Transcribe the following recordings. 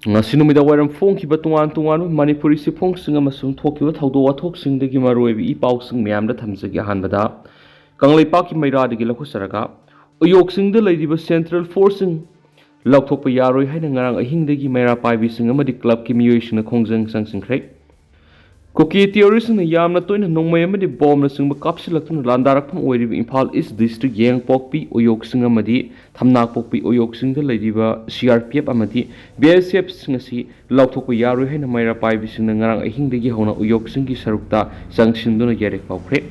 ngasi numida wairam phongkiba tungan manipuri siphongsinga masung thokiba thaudo wathoksingdagi maroibi I pausing miyamda thamjagi ahanbada kanglaipa ki mairadi gi lakhusaraga uyoksingda leiriba central forcing laukthokpa yaroi haina ngarang ahingdagi maira paibi singa madi club ki miyoisingna khongjang sangsinkhre Koki theories na yamna toina nongmay amadi bomb na singba kapsilaktuna landarakpam oiriba Imphal East District Kangpokpi uyoksinga amadi Kangpokpi uyoksingda leiriba CRPF amadi BSF singasi laukthokpa yaroi haina maira paibi singna ngarang ahingdagi hona uyoksingi sarukta sangsinduna yarek paukre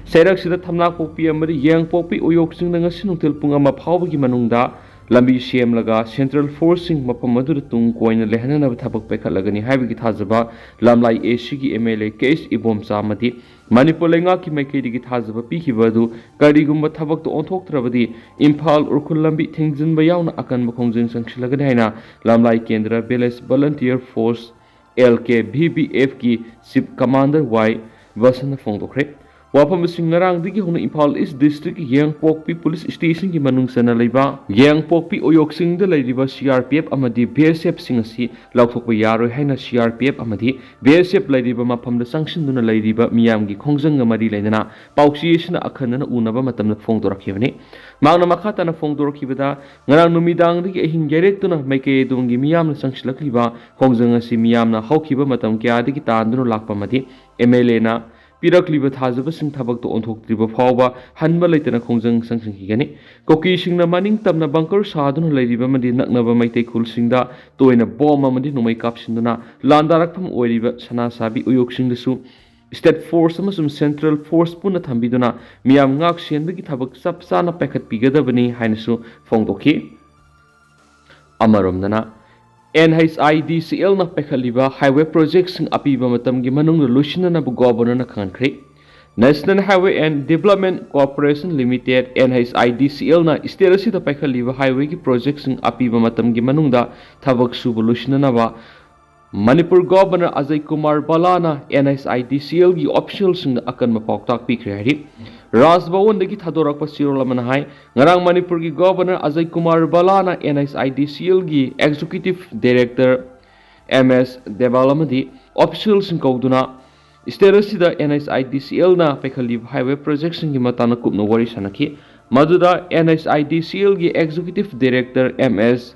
Sairak sida Kangpokpi amadi Kangpokpi uyoksingda ngasi nungtil pung ama phawbagi manungda lambi semlaga central forcing mapam adu tung koina lehana thabak pekhalagani haibigi thajaba lamlai AC gi MLA case ibomsa amadi manipur lenga ki maikedi gi thajaba pikibadu karigumba thabak to onthoktrabadi Imphal urkhul lambi thingjinba yauna akan bakhongjing sangsilagani haina lamlai kendra village volunteer force LKVBF ki chief commander Y wasana phongdokre Wapam singarang digi hona Imphal East District Kangpokpi Police Station ki manungsana leiba Kangpokpi uyoksingda leiriba CRPF amadi BSF singasi laukthokpa yaroi haina CRPF amadi BSF leiriba maphamda sangsinduna leiriba miyamgi khongjanga mari leinana pauksiyesna akhanana unaba matamna phongdorakhibani mangna makhatana phongdorakhibada ngarang numidang digi ahin gerektuna maike dungi miyamna sangsilakliba khongjanga si miyamna hawkhiba matam kya digi tanduna lakpa madi MLA na Pirakliba thajaba sing thabak to onthoktriba phawba hanba leitana khongjang sangsingkigani koki singna maning tamna bunker saduna leiriba madi naknaba maitei khulsingda toina bomb amadi numai kapsinduna landarakpham oiriba sana sabi uyoksingdasu state force amasum central force puna thambiduna miyam ngak senbagi thabak sapsana pekhat pigadabani hainasu phongdokhi amaromdana NHIDCL na pekhaliba highway projects sing apiba matamgi manungda lusinana bu governor na khankre National Highway and Development Corporation Limited NHIDCL na state da pekhaliba highway ki projects sing apiba matamgi manungda thabak subu lusinana ba Manipur Governor Ajay Kumar Balana NHIDCL gi officials sing akan mapaktak pikre hari Raj Bhawan dagi thadorakpa sirolamana hai ngarang Manipur gi Governor Ajay Kumar Balana NHIDCL gi Executive Director MS Devalamadi officials sing kauduna state sida NHIDCL na pekhaliba highway projects sing gi matana kupna wari sanaki maduda NHIDCL gi Executive Director MS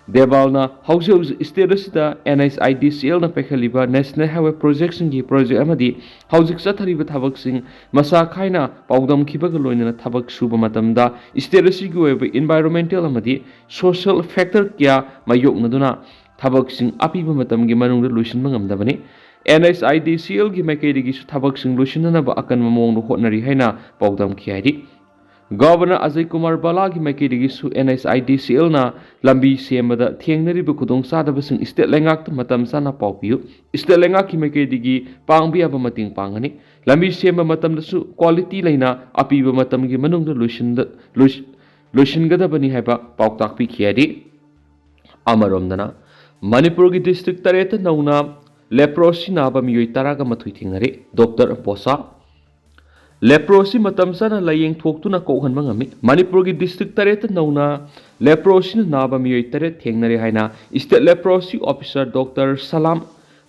Devalna households status da NHIDCL na pekhaliba National Highway Projects gi project amadi housing sathariba thabak sing masa khaina paudam khibaga loinana thabak suba matamda status gi weba environmental amadi social factor kya mayoknaduna thabak sing apiba matam gi manungda luisinba ngamdabani NHIDCL gi maikedi gi thabak sing luisinna ba akan mamong hotnari haina paudam khiari Governor Ajay Kumar Balagi maikedi su NHIDCL na lambi semada thengnari bu khudong sadaba sing state lengak matam sana paupiu state lengak ki maikedi gi pangbi aba mating pangani lambi semba matam da su quality laina api ba matam gi manung da luisin gada bani haiba pauktak pi khiari amaromdana Manipur gi district tareta nauna leprosy na ba miyoi taraga mathui thingnari Dr. Bosa Leprosy matamsana layeng thoktuna kokhanba ngami Manipur gi district tareta nauna leprosy na ba miyoi taret thengnari haina state leprosy officer Dr. Salam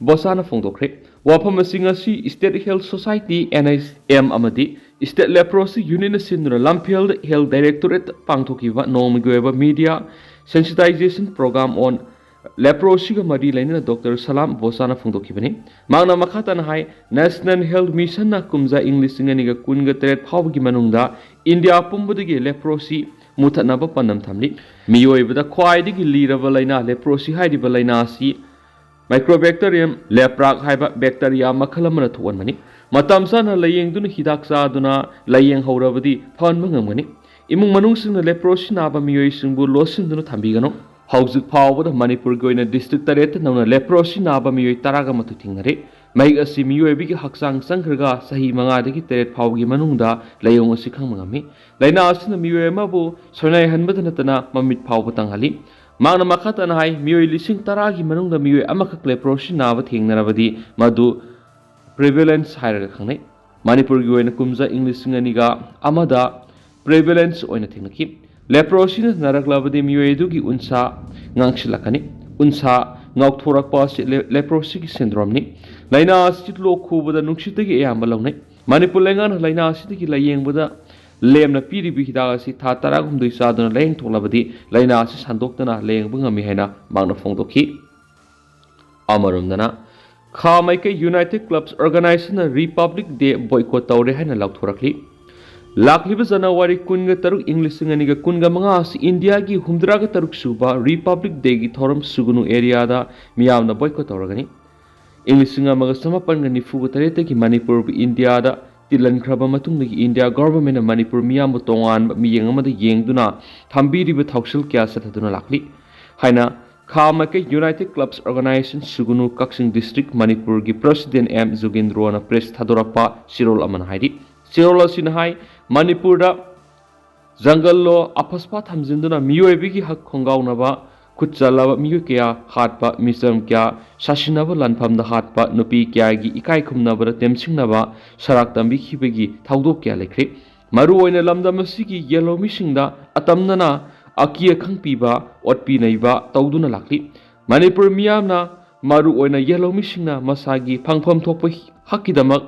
Bosana phongdokre wafam singa si State Health Society NHM amadi State Leprosy Union sinura Lamphel Health Directorate pangthokiba nomigweba media sensitization program on Leprosy ga mari laina Dr. Salam Bosana phongdokibani mangna makhatan hai National Health Mission na kumza English ngani ga kunga tret phawgi manungda India pumbudagi leprosy muthanaba panam thamli miyoibada khwaidigi liraba laina leprosy hairiba laina si Microbacterium leprak haiba bacteria makhalamana thuanmani matamsana layengduna hidaksa aduna layeng haurabadi phanma ngamgani imung manungsingna leprosy naba miyoi singbu losinduna thambigano Hauzik Pawada Manipur Goina District Tareta Nona Leprosy Naba Miyoi Taraga Matutingnare Maig Asi Miyoi Bigi Haksang Sankraga Sahi Mangadagi Teret Pawgi Manungda Layong Asikang Mangami Laina Asina Miyoi Mabu Sonai Hanbatanatana Mamit Pawbatang Hali Mana Makatan Hai Miyoi Lising Taragi Manungda Miyoi Amakak Leprosy Naba Tingnarabadi Madu Prevalence Hierarchy Manipur Goina Kumza English Singaniga Amada Prevalence Oina Tingnaki Leprosy na naraklabadi miyoedu gi unsa ngangsilakani unsa ngauthorappa si leprosy ki syndrome ni laina si lok khubada nuksitagi ayamba lawnai manipur lengan laina si ki layengbuda lemna piri bi hida si tha tara gumdui saduna leng tholabadi laina si sandoktana leng bungami haina mangna phongdokhi amarumdana kha maike united clubs organization republic day boycott tawre haina lauthorakli lakliba January kunga taruk English singaniga kunga manga si India gi humdraga taruk suba Republic Day gi thoram sugunu area da miyamna boycott tawragani English singa maga samapan ga nifuga tarete gi Manipur bi India da tilan khraba matung gi India government Manipur miyam bu tongan miyeng amada yengduna thambiri bi thausil kya sathaduna lakli haina khama ke United Clubs Organization sugunu Kaksing District Manipur gi President M Jogendro na press thadorapa sirol aman haidi sirol asin hai Manipur da jungle lo apaspa thamjinduna miyoibi gi hak khongaunaba khutchalaba miyo kya hatpa misam kya sasinaba lanpham da hatpa nupi kya gi ikai khumnaba temsingnaba sarak tambi khibegi thaudok kya lekre maru oina lamdam asigi yellow missing da atamnana akia khangpiba otpi naiba tawduna lakli Manipur miyamna maru oina yellow missing na masagi phangpham thokpa hakidamak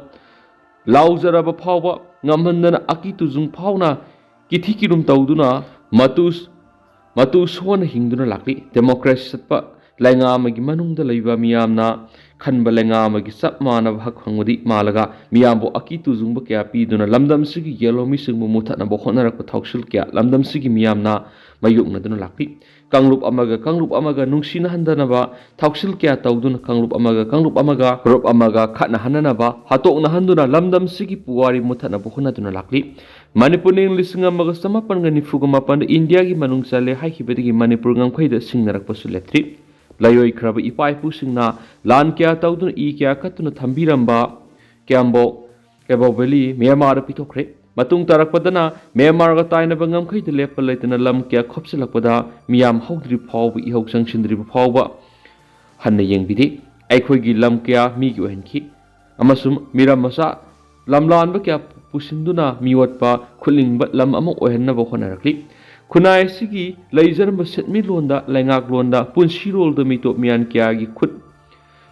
lauzaraba phawba ngamhandana aki tuzung phawna kithi kirum tawduna matu sona hingduna lakli democracy satpa lainga amagi manungda leiba miyamna khanba lainga amagi sap mana hak khangwadi malaga miyambo aki tuzungba kya piduna lamdam sigi yellow mising muthana bo khonarak thausil kya lamdam sigi miyamna mayukna duna lakli kanglub amaga nungsina handanaba thausil kya tawduna kanglub amaga group amaga khatna hananaba hatokna handuna lamdam sigi puwari muthana bo khona duna lakli Manipur ning lising amaga samapan ga nifuga mapan India gi manung sale hai khibedi Manipur ngangkhaida singnarak pasuletri layoi khraba ipai pusingna lan kya tawduna I kya katuna thambiramba kyambo kebo valley Myanmar pitokre matung tarakpadana Myanmar ga taina bangam khaida lepal leitana lam kya khopsilakpada miyam hawdri phawba I hawsang sindri phawba hanna yengbidi aikhoi gi lam kya mi gi ohenki amasum miram masa lamlan ba kya pusinduna miwatpa khulingba lam ama ohenna bo khonarakli khunai sigi leijaramba setmi londa laingak londa punsirol da mitop mian kya gi khut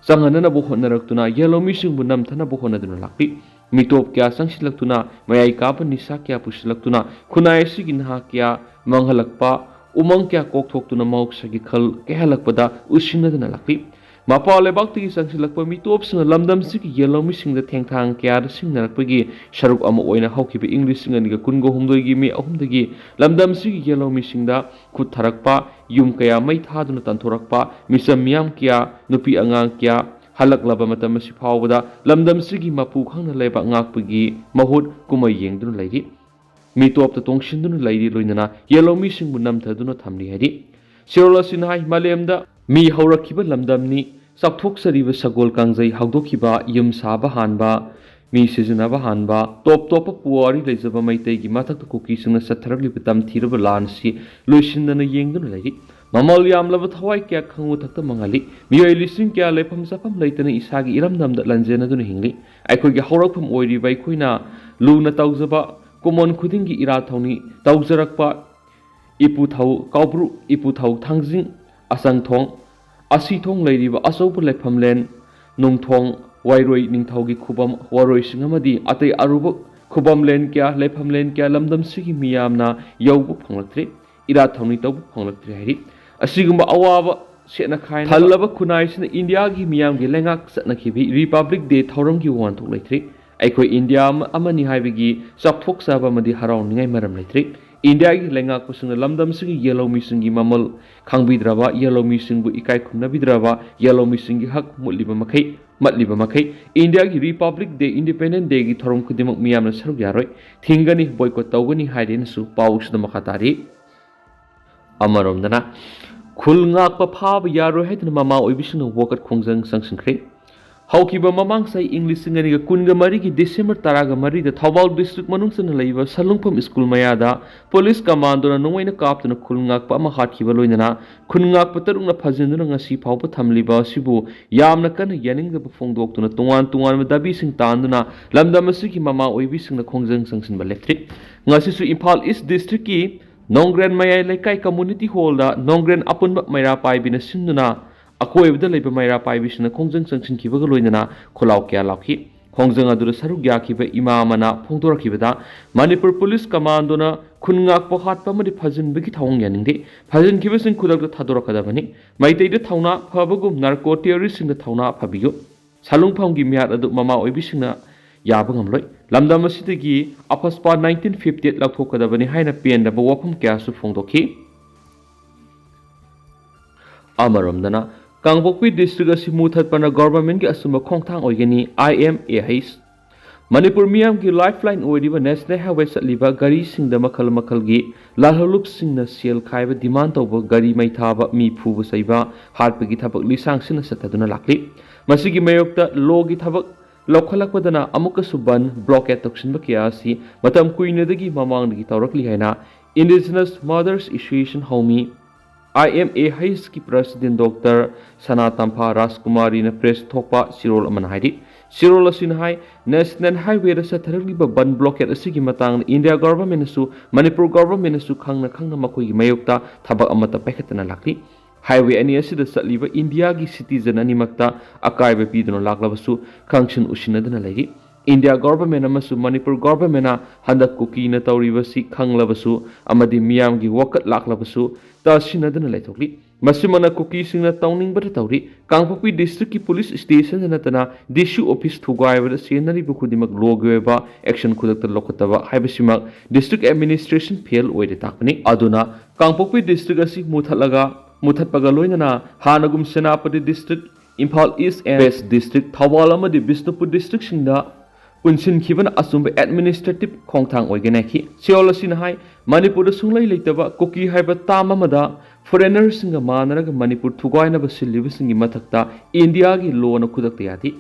sanganana bo khonaraktuna yellow missing bu namthana bo khonaduna lakli mitop kya sangsilaktuna mayai kapa nisa kya pusilaktuna khunai sigi nha kya manghalakpa umang kya kokthokuna mauksagi khal kehalakpada usinadana lakli Mapa lebak tigi sangsilakpa mitop singa lamdam sigi yellow missing da thengthang kya da singnarakpagi sharuk ama oina hawkiba English singaniga kungo humdoi gi me ahumdagi lamdam sigi yellow missing da khut tharakpa yum kaya mai thaduna tanthorakpa misam miyam kya nupi angang kya halaklaba matam si phawbada lamdam sigi mapu khangna leba ngakpagi mahut kumai yengduna lairi mitop ta tongshinduna lairi loinana yellow missing bu namthaduna thamni hari sirola sinhai malemda mi haurakhiba lamdamni sakthok sagol kangjai hawdokhiba yum saba hanba mi sijinaba hanba top puari leijaba maitai gi mathak kuki singna satharagli bitam thiraba lansi loisindana yengduna lairi mamal yamlaba thawai kya khangu thakta mangali miyoi lising kya lefam sapam leitana isagi iramdamda lanjena duna hingli aikoi gi haurakpham oiri bai khoina luna tawjaba komon khudingi ira thawni tawjarakpa ipu thau kaubru ipu thau thangjing asang thong asi thong leiriba asobu lefamlen nung thong wairoi ningthaugi khubam waroi singamadi atai aruba khubam len kya lefam len kya lamdam sigi miyamna yaubu phanglaktre ira thawni tawbu phanglaktre hari asigumba awaba sena khaina thalaba khunai sina India gi miyam gi lengak satnakhibi Republic Day thauram gi wan thok leitre aikoi India amani haibigi sapthok saba madi haraw ningai maram leitre India gi lengak pusung lamdam sigi yellow missing gi mamal khangbidraba yellow missing bu ikai khumna bidraba yellow missing gi hak matliba makai India gi Republic Day Independent Day gi thorom khudimak miyamna saruk yaroi thingani boycott tawgani haiden su pawsda makhatari amaromdana khulngak pa phaba yaroi haidna mama oibising wokat khongjang sangsinkre haukiba mamang sai English singani ga kunga mari gi December taraga mari da Thawal district manungsana leiba salungpham school mayada police commando na nongoina kaptuna khulngak pa ma hatkiba loinana khulngak pa tarungna phajinduna ngasi phawpa thamliba sibu yamna kana yaningda phongdoktuna tungan dabi sing tanduna lamdam asigi mama oibi singna khongjang sangsinba lectric ngasi su Imphal East district ki Nongren mayai laikai community hall da Nongren apunba maira paibina sinduna अकोयबदा लेबा मैरा पाइबिसना खोंजंग चंगसिनखिबगा लोइनना खोलाव क्या लाखि खोंजंग अदुर सरुक याखिबा इमामना फोंदोरखिबदा Manipur police कमांडोना खुनगाक पहाटपा मदि फजिनबगी थावंग यानिंगदे फजिनखिबसिन खुदकदा थादोरकदाबनि मैतैदा थावना फबगुम narco टेररिस्टसिंगदा थावना फबियो सालुंगफामगी मियाद अदु mama ओइबिसिंगना याबा ngamloi lamdam asidagi apaspa 1958 lathokadabani haina pendaba wafam kyasu phongdokhi amaramdana Kangpokpi district asi muthatpana government gi asuma khongthang oigani IMAH Manipur miyam gi lifeline oidiba national highway satliba gari singda makhal makhal gi lalhaluk singna sel khaiba demand tawba gari mai thaba mi phubu saiba hatpagi thabak lisang sina sataduna lakli masigi mayokta law gi thabak लौखलकपदना अमुकसु बन blockade तौसिनबा कियासी मतम कुइनदगी ममांगदगी तौरकली हैना इंडिजिनस मदर्स एसोसिएशन होमी IMAH की प्रेसिडेंट डॉक्टर सनातम्फा राजकुमारी ने प्रेस थोपा सिरोल अमन हाइदि सिरोल असिन हाई नेशनल हाईवे द सथरलिबा बन ब्लॉकेट असिगी मतांग इंडिया गवर्नमेंट सु मणिपुर गवर्नमेंट सु खंगना खंगना मखोगी मयोक्ता थबक अमता पैखतना लाकली हाईवे अनि असिदा चलीबा इंडिया की सिटीजन अनिमक्ता अकायबा पीदुना लाक्लबसु खंगसन उसिनदना लैरि इंडिया गवर्नमेंट अमसु मणिपुर गवर्नमेंट हंदक कुकीना तौरिबसि खंगलबसु अमदि मियामगी वकत लाक्लबसु तसिनदना लैथोकली मसिमना कुकी सिंगना तौनिंगबदा तौरि कांगपोक्पी डिस्ट्रिक्ट की पुलिस स्टेशन नतना डिस्यू ऑफिस थुगायबदा सेनरिबु खुदिमक लोगोयबा एक्शन खुदकता लोखतबा हाइबसिमक डिस्ट्रिक्ट एडमिनिस्ट्रेशन फेल ओइदे ताकनी अदुना कांगपोक्पी डिस्ट्रिक्ट असि मुथलगा मुथत्पगा लोइनना हानगुम Senapati district Imphal east and waste district Thoubal अमदि बिष्णुपुर डिस्ट्रिक्ट सिंगदा पुनसिनखिबन असुंब एडमिनिस्ट्रेटिव खोंगथांग ओइगेनाखि सियोल असिन हाय मणिपुर सुंगलै लेतबा कुकी हाइबा ताम अमदा फॉरेनर सिंगा मानरग मणिपुर थुगायनबा सिलिबसिंगी मथक्ता इंडिया की लॉ न खुदक्ता यादि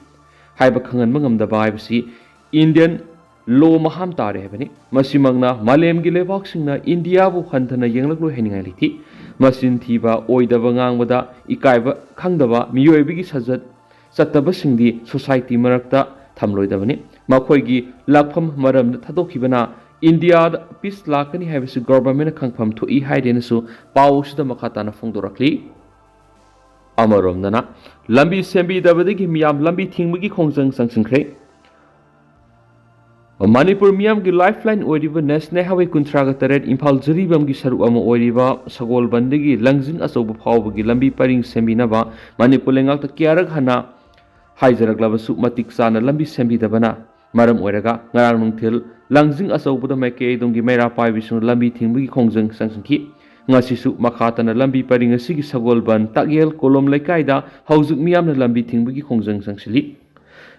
हाइबा खंगनबा ngamdaba हाइबसि इंडियन लॉ महाम तारे हेबनि मसिमंगना मालेमगी लेबाकसिंगना इंडिया बु हंथना येंगलकलो हेनिंगाय लिथि मसिन थीबा ओइदबा ngangbada इकायबा खंगदबा मियोयबिगी सजत सत्तबसिंगदि सोसाइटी मरक्ता थमलोइदबनि मखोयगी लाखफम मरम थादोखिबना इंडिया पीस लाकनी हाइबसि गवर्नमेंट खंगफम थोई हाइदेनसु पाउसदा मखाताना फोंदोरखली अमरोमदना लंबी सेंबी दबदगी मियाम लंबी थिंगबगी खोंजंग संसिंख्रे मणिपुर मियाम की लाइफलाइन ओइरिबा नेशनल हाईवे कुंथ्रागा तरेट इम्फाल जरीबम की सरुक अमा ओइरिबा सगोलबंदगी लंजिंग अचौब फावबगी लंबी परिंग सेंबिनबा मणिपुर लेंगाक्ता कियारक हना हाइजरकलबसु मतिक चाना लंबी सेंबिदबना मरम ओइरगा ngarang nungthil langjing achaubuda maike dongi meira paibisu lambi thingbugi khongjang sangsinki ngasisu makhatana lambi paring asigi sagolban tagyel kolom lekaida haujuk miyamna lambi thingbugi khongjang sangsili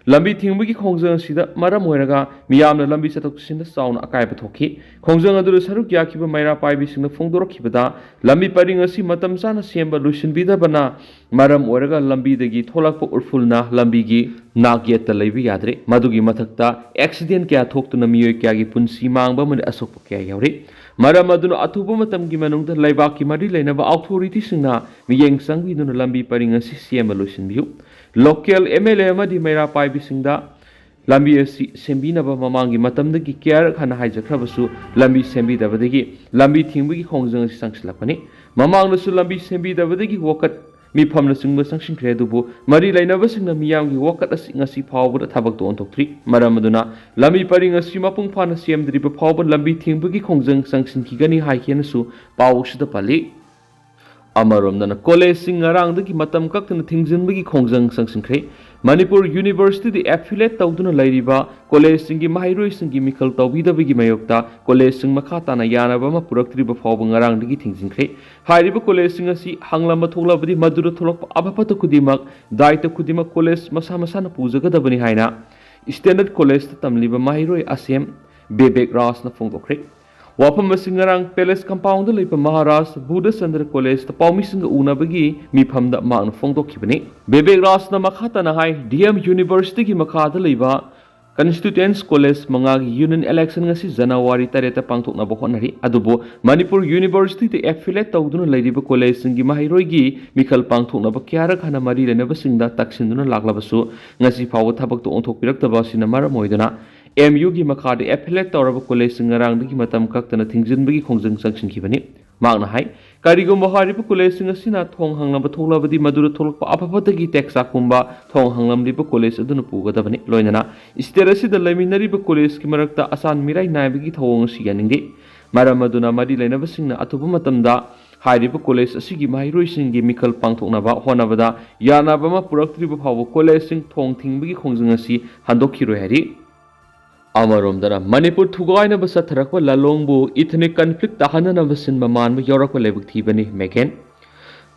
lambi thingbugi khongjang sida maram oiraga miyamna lambi chatok-sinda chauna akaiba thokhi khongjang adu saruk yakiba meira paibisingna phongdorokhibada lambi paring asi matam chana semba lusinbidabana maram oiraga lambi dagi tholakpa urfulna lambi gi नागयत लैबी यादरे मधुगी मथक्ता accident क्या थोक्तुना मियोय क्या की पुंसी मांगबा मन असोक क्या यावरे मरम अदुन अथुब मतम की मनुंगदा लैबाक की मरी लेनबा अथॉरिटी सिंगना मियेंग संगबिदुन लंबी परिंग असि सेम लोसिनबियु लोकल एमएलए अमदि मेरा पाइबि सिंगदा लंबी असि सेंबिनबा ममांगी मतमदगी केयर खना हाइजखरबसु लंबी सेंबिदबदगी लंबी थिंगबगी खोंजंग असि संगसलपनि ममांगनसु लंबी सेंबिदबदगी वकत मिफम सिंह संसिंख्रे दुबु मरी लेनबसिंगना मियामगी वकत असि ngasi फावबदा थबक तो ओंथोक्थ्रि मरमदुना लंबी परिंग असि मपुंग फाना सेमद्रिबा फावब लंबी थिंगबगी खोंजंग संसिंखिगनी हाइखेनसु पावसुदा पलि अमरोमदना कॉलेज सिंग ngarangdagi matam kaktana thingjinbagi khongjang sangsinkre Manipur university affiliate तौदुना लैरिबा कॉलेज सिंगी माहिरोय सिंगी मिखल तौबीदबगी मयोक्ता कॉलेज सिंग मखाताना यानाबमा पुरक्त्रिबा फावब ngarangdagi thingजिंख्रे हारिबा कॉलेज सिंग असि हांगलम थोगलाबदि मदुर थोलक अबपत खुदिमक दायित्व खुदिमक कॉलेज मसा मसाना पूजगदबनि हाइना स्टैंडर्ड कॉलेज तमलिबा माहिरोय असेम बेबेक रासना फोंदोख्रे वाफम सिंगरंग पैलेस कंपाउंड लेप महाराज बुद्ध चंद्र कॉलेज पाउमी सिंग उनबगी मिफम द मांग फोंदोखिबनि बेबेक रासना मखातना हाई डीएम यूनिवर्सिटी की मखाद लेबा कंस्टिट्यूएंट्स कॉलेज मंगागी यूनियन इलेक्शन ngasi जनवरी 3 पांगथोकनाबो होनरि अदुबो मणिपुर यूनिवर्सिटी एफिलेट तौदुना लैरिबा कॉलेज सिंगी माहिरोयगी मिखल पांगथोकनाबो क्यारक हना मरी लेनबा सिंगदा तक्सिनदुना लागलाबसु ngasi फाव थबक तो ओंथोकपिरक्तबा सिना मरम ओइदना MU की मखाद एफिलेट तौरब कॉलेज सिंगरांगदगी मतम कक्तना थिंजिनबगी खोंजंग संगसिनखिबनि मांगना high Karigumba hariba college asina thong hanglaba tholabadi madura tholakpa apapatagi teksa kumba thong hanglamliba college aduna pugadabani loinana state asida laiminariba college ki marakta asan mirai naibagi thawong siyaningdi maram aduna mari lainabasingna atuba matamda hariba college asigi mahiroi mikal pangthoknaba honabada yanabama puraktriba phawo college sing thong thingbagi khongjang asi handokhiroi hari Amaromdana Manipur Thugaina Basatharakwa Lalongbu ethnic conflict tahana basin maman Yorakwa lebuk thibani Megan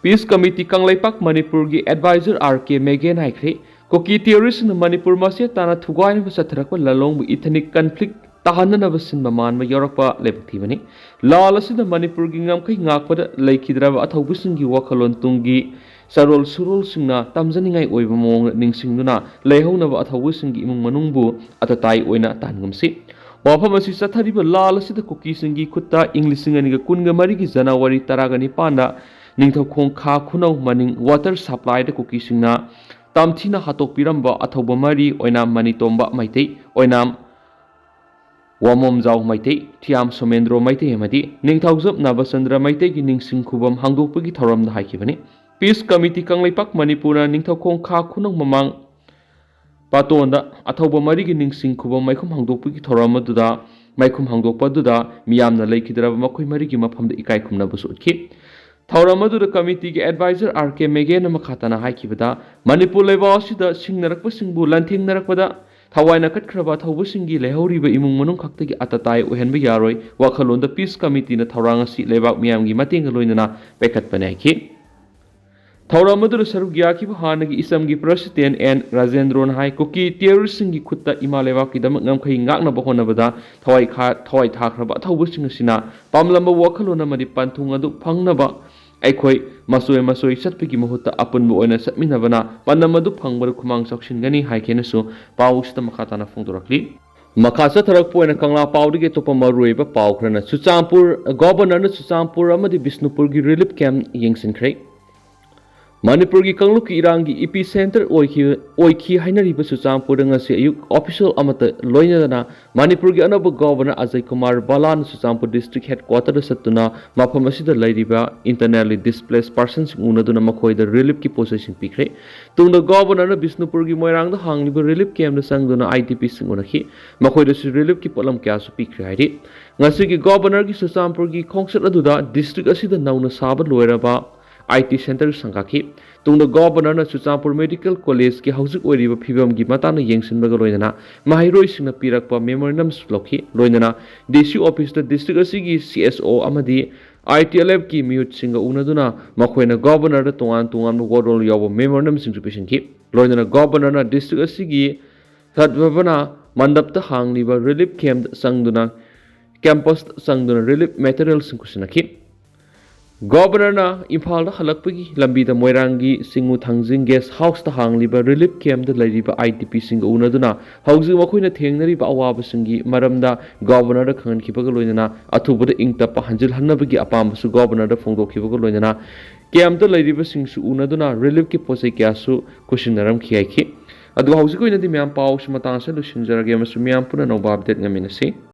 Peace Committee Kanglaipak Manipur gi advisor RK Megan Haikre Koki theorist in Manipur Masia Tana Thugaina Basatharakwa Lalongbu ethnic conflict tahana basin maman Yorakwa lebuk thibani Lalasi the Manipur gingam kai ngakpada laikidraba athobusingi wakalon tungi Sarol surol singna tamjaningai oiba mong ningsingduna leihonaba athawisingi imung manungbu atatai oina tangumsi wafam asi sathariba lal asida kuki singi khutta inglisingani ga kunga mari gi January 10 panda ningthokong kha khunau maning water supply da kuki singna tamthina hatok piramba athoba mari oina manitomba maitei oinam Wamom Zau Maitei, Tiam Somendro Maitei Amadi, Ningthaujap Nabasandra Maitei gi ningsing khubam hangdokpagi thoram da haikibani Peace Committee Kanglaipak Manipura Ningthokong Kha Khunong Mamang Patonda Athoba Marigi Ningsing Khubam Maikhum Hangdokpagi thoram aduda Maikhum Hangdokpa duda Miyamna Laikidraba Makhoi Marigi Mafamda Ikai Khumna Busutki Thoram aduda committee gi advisor RK Megan Makhatana haikibada Manipur Lebausida Singnarakpa Singbu Lanthingnarakpada Thawaina Katkraba Thawbusingi Lehoriba Imung Manung Khaktagi Atatai Ohenba Yaroi Wakhalonda Peace Committee na Thawranga si Lebak Miyamgi Matinga Loinana Pekat Panaiki Thawramadura Sarugyakiba Hanagi Isamgi President and Rajendron Hai Kuki Terroristingi Kutta Imalewaki Damak Namkai Ngakna Bahonabada Thawai Thakraba Thawbusingasina Pamlamba Wakalona Madi Pantungadu Pangnaba Aikoi Masoi Satpiki Mahuta Apunbu Oina Satminabana Panamadu Pangbar Kumang Sakshin Haikenasu Pausta Makatana Fundurakli Makasa Tarakpo and Kangla Paudige Topamarueba Paukrana Ccpur Governor Ccpur Amadi Bisnupur gi relief camp Pisinkhre Manipur gi Kangluki Irangi epicenter Oiki Hainariba Ccpur ngasi ayuk official amata Loinadana Manipur gi anaba governor Ajay Kumar Balan Ccpur district headquarters satuna mafamasida lairiba internally displaced persons unaduna makhoi the relief ki possession pikre tungda governor na Bisnupur gi moirang da hangliba relief camp da sangduna IDP singunaki makhoi da relief ki polam kya su pikre hairi ngasi gi governor gi Ccpur gi khongsat aduda district asida nauna saba loiraba IT Center Sangaki Tungda Governor na Ccpur Medical College ki Hausik Oiriba Phibam gi Matana Yengsinbaga Loinana Mahiroi Singna Pirakpa Memorandums Lokhi Loinana DC Office the District Asigi CSO Amadi ITLF ki Mute Singa Unaduna Makhoina Governor da Tungan Warol Yawa Memorandum Singsupishin ki Loinana Governor na District Asigi Thadvabana Mandapta Hangliba Relief Camp Sangduna Campus Sangduna Relief Materials Singkusinaki Governor na Imphal da halakpagi lambi da moirangi singu thangjing guest house ta hangliba relief camp da lairiba IDP sing unaduna hauji makhoina thengnariba awaba singi maramda governor da khan khibaga loinana athuba da ingta pa hanjil hannabagi apam su governor da phongdo khibaga loinana camp da lairiba sing su unaduna relief ki posai kyasu kushinaram khiyai khi adu hauji koina di myam paw su matang sa lu sinjarage masu myam puna no update ngaminasi